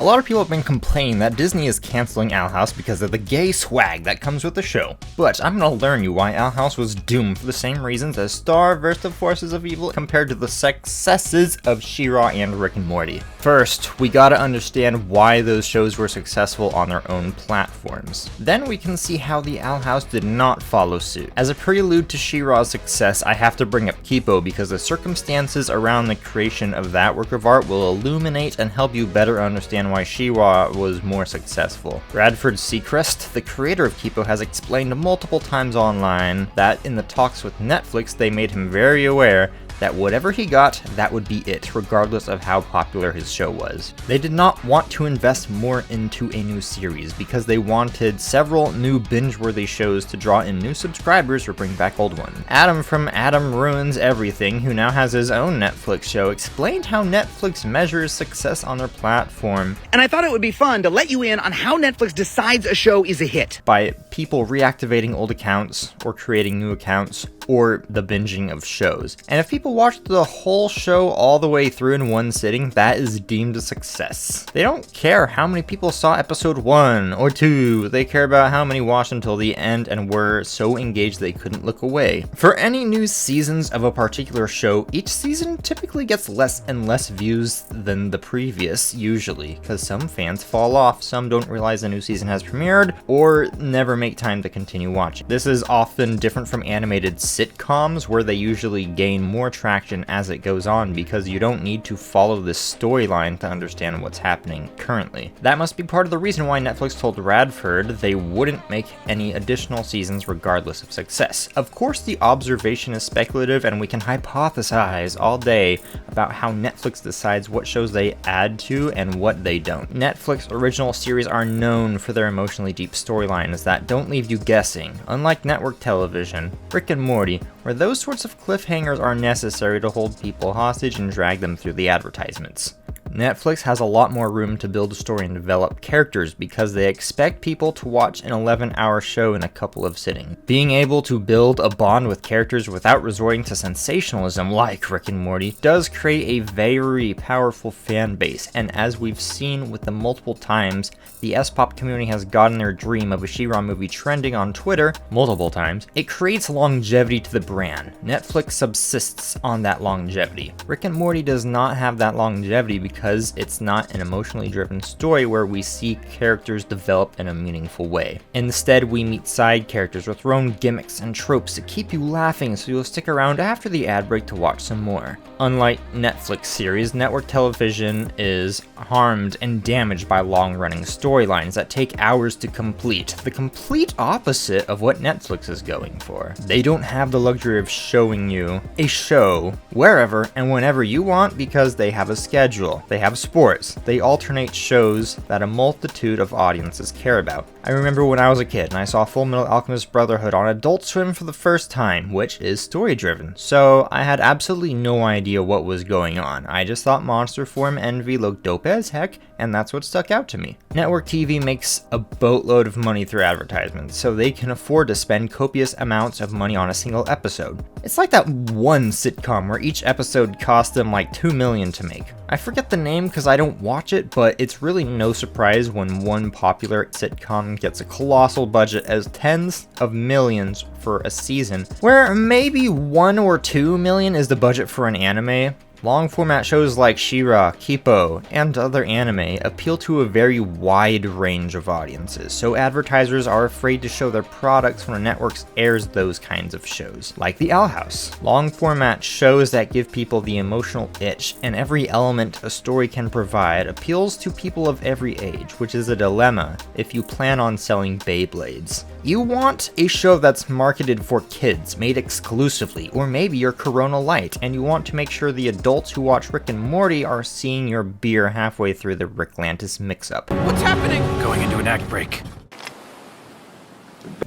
A lot of people have been complaining that Disney is canceling Owl House because of the gay swag that comes with the show. But I'm gonna learn you why Owl House was doomed for the same reasons as Star vs. the Forces of Evil compared to the successes of She-Ra and Rick and Morty. First, we gotta understand why those shows were successful on their own platforms. Then we can see how the Owl House did not follow suit. As a prelude to She-Ra's success, I have to bring up Kipo because the circumstances around the creation of that work of art will illuminate and help you better understand why She-Ra was more successful. Bradford Seacrest, the creator of Kipo, has explained multiple times online that in the talks with Netflix they made him very aware that whatever he got, that would be it, regardless of how popular his show was. They did not want to invest more into a new series because they wanted several new binge-worthy shows to draw in new subscribers or bring back old ones. Adam from Adam Ruins Everything, who now has his own Netflix show, explained how Netflix measures success on their platform. And I thought it would be fun to let you in on how Netflix decides a show is a hit. By people reactivating old accounts, or creating new accounts, or the binging of shows. And if people watch the whole show all the way through in one sitting, that is deemed a success. They don't care how many people saw episode 1 or 2, they care about how many watched until the end and were so engaged they couldn't look away. For any new seasons of a particular show, each season typically gets less and less views than the previous, usually, because some fans fall off, some don't realize a new season has premiered, or never make time to continue watching. This is often different from animated sitcoms, where they usually gain more traction as it goes on because you don't need to follow this storyline to understand what's happening currently. That must be part of the reason why Netflix told Radford they wouldn't make any additional seasons regardless of success. Of course, the observation is speculative and we can hypothesize all day about how Netflix decides what shows they add to and what they don't. Netflix original series are known for their emotionally deep storylines that don't leave you guessing, unlike network television, Rick and Morty, where those sorts of cliffhangers are necessary to hold people hostage and drag them through the advertisements. Netflix has a lot more room to build a story and develop characters because they expect people to watch an 11-hour show in a couple of sittings. Being able to build a bond with characters without resorting to sensationalism like Rick and Morty does create a very powerful fan base, and as we've seen with the multiple times the S-pop community has gotten their dream of a She-Ra movie trending on Twitter multiple times, it creates longevity to the brand. Netflix subsists on that longevity. Rick and Morty does not have that longevity because it's not an emotionally driven story where we see characters develop in a meaningful way. Instead, we meet side characters with their own gimmicks and tropes to keep you laughing so you'll stick around after the ad break to watch some more. Unlike Netflix series, network television is harmed and damaged by long-running storylines that take hours to complete, the complete opposite of what Netflix is going for. They don't have the luxury of showing you a show wherever and whenever you want because they have a schedule. They have sports. They alternate shows that a multitude of audiences care about. I remember when I was a kid and I saw Full Metal Alchemist Brotherhood on Adult Swim for the first time, which is story-driven, so I had absolutely no idea what was going on. I just thought Monster Form Envy looked dope as heck, and that's what stuck out to me. Network TV makes a boatload of money through advertisements, so they can afford to spend copious amounts of money on a single episode. It's like that one sitcom where each episode cost them like $2 million to make. I forget the name because I don't watch it, but it's really no surprise when one popular sitcom gets a colossal budget as tens of millions for a season, where maybe 1 or 2 million is the budget for an anime. Long format shows like She-Ra, Kipo, and other anime appeal to a very wide range of audiences, so advertisers are afraid to show their products when a network airs those kinds of shows, like the Owl House. Long format shows that give people the emotional itch, and every element a story can provide appeals to people of every age, which is a dilemma if you plan on selling Beyblades. You want a show that's marketed for kids, made exclusively, or maybe you're Corona Light, and you want to make sure the adults who watch Rick and Morty are seeing your beer halfway through the Ricklantis mix-up. What's happening? Going into an act break.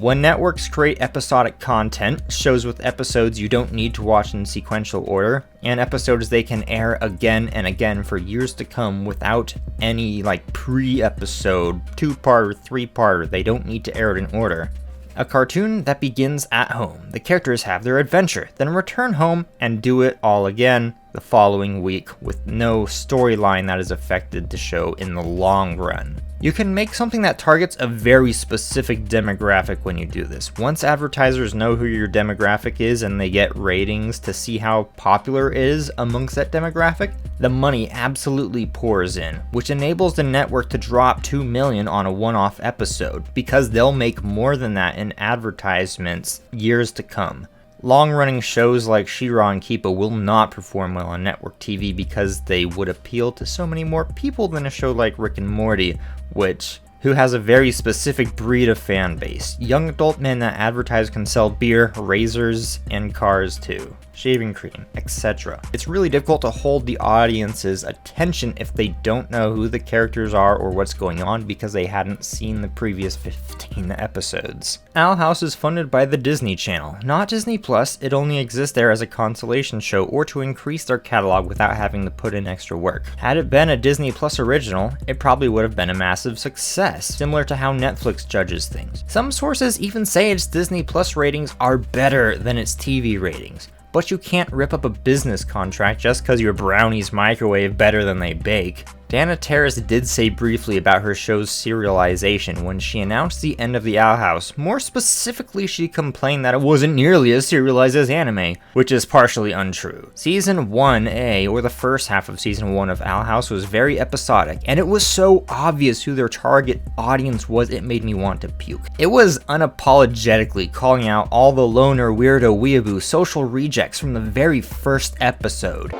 When networks create episodic content, shows with episodes you don't need to watch in sequential order, and episodes they can air again and again for years to come without any pre-episode, 2-part or 3-part, they don't need to air it in order. A cartoon that begins at home. The characters have their adventure, then return home and do it all again, the following week with no storyline that is affected the show in the long run. You can make something that targets a very specific demographic when you do this. Once advertisers know who your demographic is and they get ratings to see how popular it is amongst that demographic, the money absolutely pours in, which enables the network to drop $2 million on a one-off episode, because they'll make more than that in advertisements years to come. Long-running shows like She-Ra and Kipo will not perform well on network TV because they would appeal to so many more people than a show like Rick and Morty, who has a very specific breed of fan base. Young adult men that advertise can sell beer, razors, and cars too. Shaving cream, etc. It's really difficult to hold the audience's attention if they don't know who the characters are or what's going on because they hadn't seen the previous 15 episodes. Owl House is funded by the Disney Channel, not Disney Plus. It only exists there as a consolation show or to increase their catalog without having to put in extra work. Had it been a Disney Plus original, it probably would have been a massive success, similar to how Netflix judges things. Some sources even say its Disney Plus ratings are better than its TV ratings. But you can't rip up a business contract just because your brownies microwave better than they bake. Dana Terrace did say briefly about her show's serialization when she announced the end of the Owl House. More specifically, she complained that it wasn't nearly as serialized as anime, which is partially untrue. Season 1A, or the first half of Season 1 of Owl House, was very episodic, and it was so obvious who their target audience was it made me want to puke. It was unapologetically calling out all the loner, weirdo, weeaboo social rejects from the very first episode.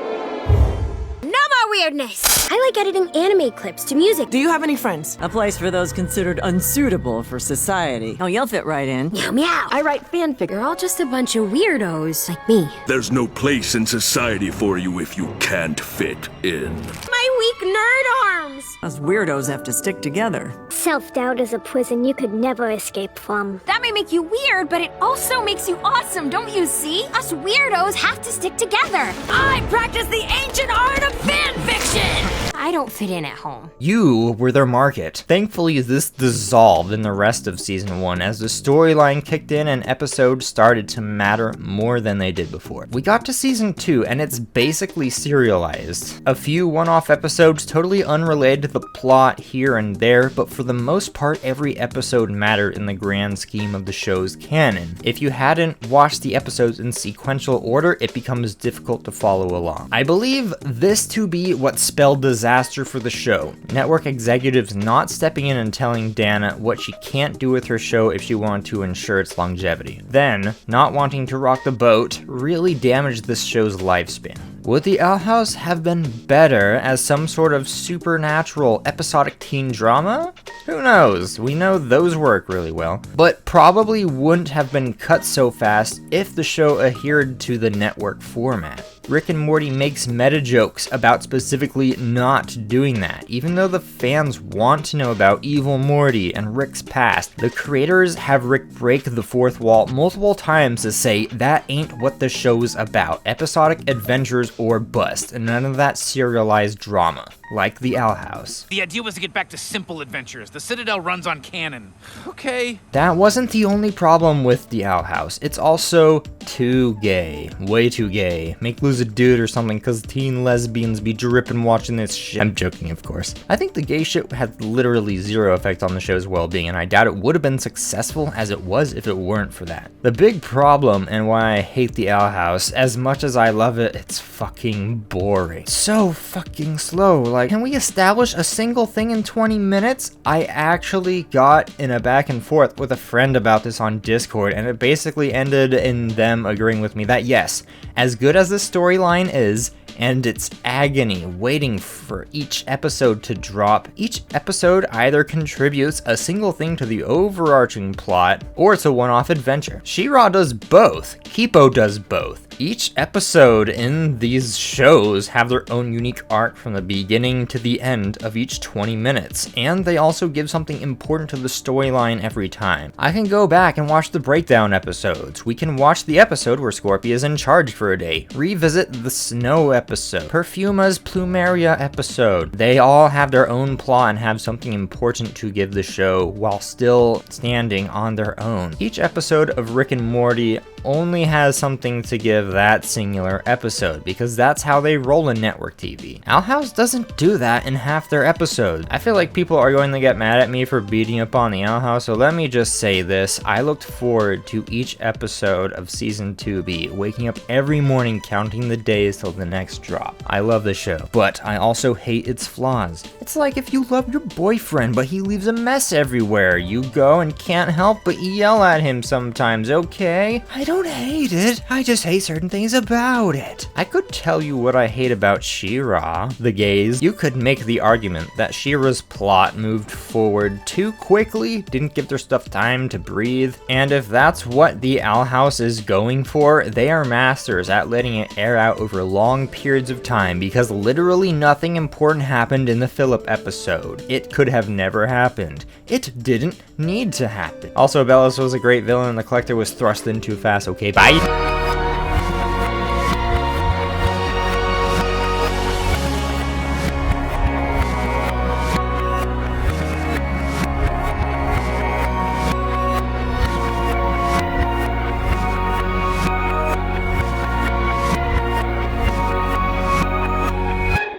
Weirdness. I like editing anime clips to music. Do you have any friends? A place for those considered unsuitable for society. Oh, you'll fit right in. Meow meow. I write fanfic. They're all just a bunch of weirdos like me. There's no place in society for you if you can't fit in. My weak nerd arms. Us weirdos have to stick together. Self-doubt is a prison you could never escape from. That may make you weird, but it also makes you awesome, don't you see? Us weirdos have to stick together. I practice the ancient art of fanfiction. I don't fit in at home. You were their market. Thankfully, this dissolved in the rest of Season 1 as the storyline kicked in and episodes started to matter more than they did before. We got to Season 2 and it's basically serialized. A few one-off episodes totally unrelated to the plot here and there, but for the most part, every episode mattered in the grand scheme of the show's canon. If you hadn't watched the episodes in sequential order, it becomes difficult to follow along. I believe this to be what spelled disaster for the show. Network executives not stepping in and telling Dana what she can't do with her show if she wanted to ensure its longevity. Then, not wanting to rock the boat really damaged this show's lifespan. Would the Owl House have been better as some sort of supernatural episodic teen drama? Who knows? We know those work really well, but probably wouldn't have been cut so fast if the show adhered to the network format. Rick and Morty makes meta jokes about specifically not doing that. Even though the fans want to know about evil Morty and Rick's past, the creators have Rick break the fourth wall multiple times to say that ain't what the show's about. Episodic adventures or bust, and none of that serialized drama, like the Owl House. The idea was to get back to simple adventures. The Citadel runs on canon. Okay. That wasn't the only problem with the Owl House. It's also too gay. Way too gay. Make lose a dude or something cause teen lesbians be dripping watching this shit. I'm joking, of course. I think the gay shit had literally zero effect on the show's well-being, and I doubt it would have been successful as it was if it weren't for that. The big problem, and why I hate the Owl House, as much as I love it, it's fucking boring. So fucking slow. Like, can we establish a single thing in 20 minutes? I actually got in a back and forth with a friend about this on Discord, and it basically ended in them agreeing with me that yes, as good as the storyline is, and its agony waiting for each episode to drop, each episode either contributes a single thing to the overarching plot, or it's a one-off adventure. She-Ra does both. Kipo does both. Each episode in these shows have their own unique arc from the beginning to the end of each 20 minutes, and they also give something important to the storyline every time. I can go back and watch the breakdown episodes. We can watch the episode where Scorpia is in charge for a day, revisit the snow episode, Perfuma's Plumeria episode. They all have their own plot and have something important to give the show while still standing on their own. Each episode of Rick and Morty only has something to give that singular episode, because that's how they roll in network TV. Owl House doesn't do that in half their episodes. I feel like people are going to get mad at me for beating up on the Owl House, so let me just say this. I looked forward to each episode of season 2B, waking up every morning counting the days till the next drop. I love the show, but I also hate its flaws. It's like if you love your boyfriend, but he leaves a mess everywhere. You go and can't help but yell at him sometimes, okay? I don't hate it, I just hate certain things about it. I could tell you what I hate about She-Ra, the gays. You could make the argument that She-Ra's plot moved forward too quickly, didn't give their stuff time to breathe, and if that's what the Owl House is going for, they are masters at letting it air out over long periods of time, because literally nothing important happened in the Philip episode. It could have never happened. It didn't need to happen. Also, Bellis was a great villain and the Collector was thrust in too fast. Okay, bye.